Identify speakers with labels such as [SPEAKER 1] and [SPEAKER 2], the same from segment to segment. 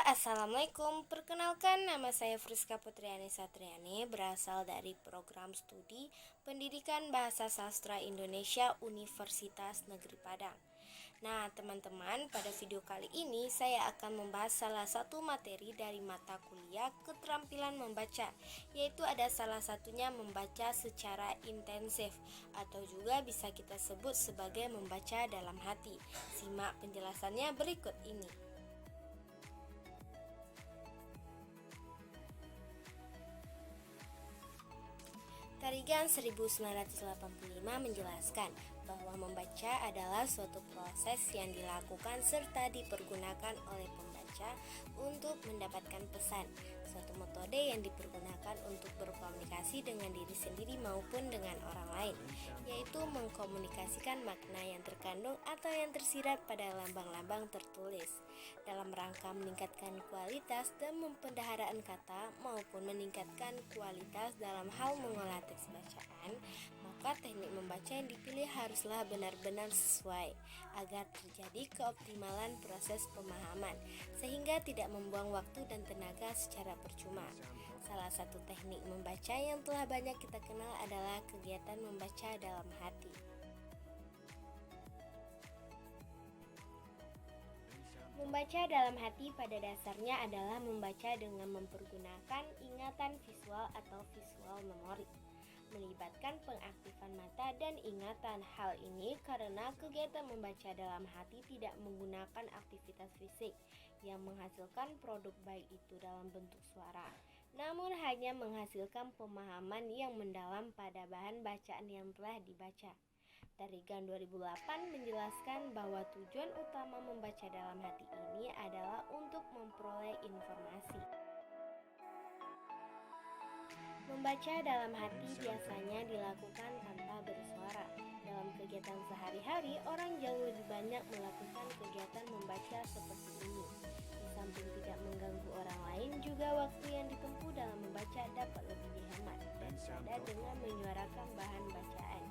[SPEAKER 1] Assalamualaikum. Perkenalkan, nama saya Friska Putriani Satriani, berasal dari program studi Pendidikan Bahasa Sastra Indonesia Universitas Negeri Padang. Nah, teman-teman, pada video kali ini saya akan membahas salah satu materi dari mata kuliah keterampilan membaca, yaitu ada salah satunya membaca secara intensif atau juga bisa kita sebut sebagai membaca dalam hati. Simak penjelasannya berikut ini. Tarigan 1985 menjelaskan bahwa membaca adalah suatu proses yang dilakukan serta dipergunakan oleh pembaca untuk mendapatkan pesan, suatu metode yang dipergunakan untuk berkomunikasi dengan diri sendiri maupun dengan orang lain, yaitu mengkomunikasikan makna yang terkandung atau yang tersirat pada lambang-lambang tertulis, dalam rangka meningkatkan kualitas dan pembendaharaan kata maupun meningkatkan kualitas dalam hal mengolah teks bacaan, maka teknik membaca yang dipilih haruslah benar-benar sesuai agar terjadi keoptimalan proses pemahaman sehingga tidak membuang waktu dan tenaga secara percuma. Salah satu teknik membaca yang telah banyak kita kenal adalah kegiatan membaca dalam hati. Membaca dalam hati pada dasarnya adalah membaca dengan mempergunakan ingatan visual atau visual memori, melibatkan pengaktifan mata dan ingatan. Hal ini karena kegiatan membaca dalam hati tidak menggunakan aktivitas fisik yang menghasilkan produk baik itu dalam bentuk suara, namun hanya menghasilkan pemahaman yang mendalam pada bahan bacaan yang telah dibaca. Tarigan 2008 menjelaskan bahwa tujuan utama membaca dalam hati ini adalah untuk memperoleh informasi. Membaca dalam hati biasanya dilakukan tanpa bersuara. Dalam kegiatan sehari-hari, orang jauh lebih banyak melakukan kegiatan membaca seperti ini. Di samping tidak mengganggu orang lain, juga waktu yang ditempuh dalam membaca dapat lebih dihemat daripada dengan menyuarakan bahan bacaan.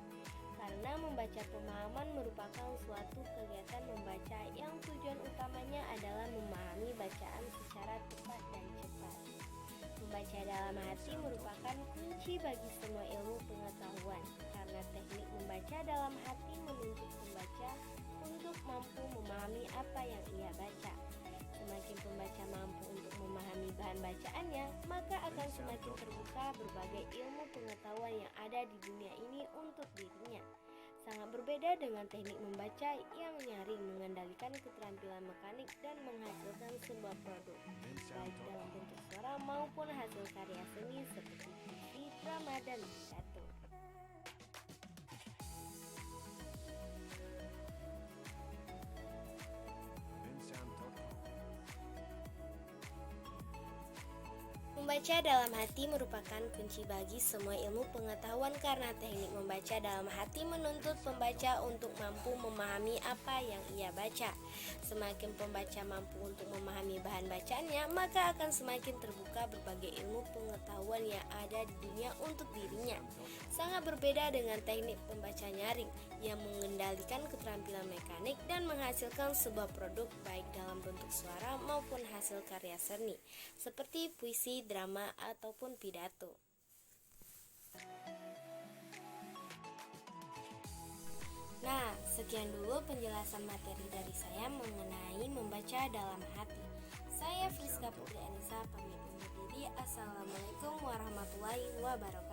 [SPEAKER 1] Karena membaca pemahaman merupakan suatu kegiatan membaca yang tujuan utamanya adalah memahami bacaan secara tepat dan cepat. Membaca dalam hati merupakan kunci bagi semua ilmu pengetahuan, karena teknik membaca dalam hati menuntut pembaca untuk mampu memahami apa yang ia baca. Semakin pembaca mampu untuk memahami bahan bacaannya, maka akan semakin terbuka berbagai ilmu pengetahuan yang ada di dunia ini untuk dirinya. Sangat berbeda dengan teknik membaca yang nyaring mengendalikan keterampilan mekanik dan menghasilkan sebuah produk, baik dalam bentuk suara maupun hasil karya seni seperti puisi, drama, dan pidato. Membaca dalam hati merupakan kunci bagi semua ilmu pengetahuan karena teknik membaca dalam hati menuntut pembaca untuk mampu memahami apa yang ia baca. Semakin pembaca mampu untuk memahami bahan bacaannya, maka akan semakin terbuka berbagai ilmu pengetahuan yang ada di dunia untuk dirinya. Sangat berbeda dengan teknik pembaca nyaring yang mengendalikan keterampilan mekanik dan menghasilkan sebuah produk baik dalam bentuk suara maupun hasil karya seni seperti puisi, drama, ataupun pidato. Nah, sekian dulu penjelasan materi dari saya mengenai membaca dalam hati. Saya Friska Putri Anissa pamit undur diri. Assalamualaikum warahmatullahi wabarakatuh.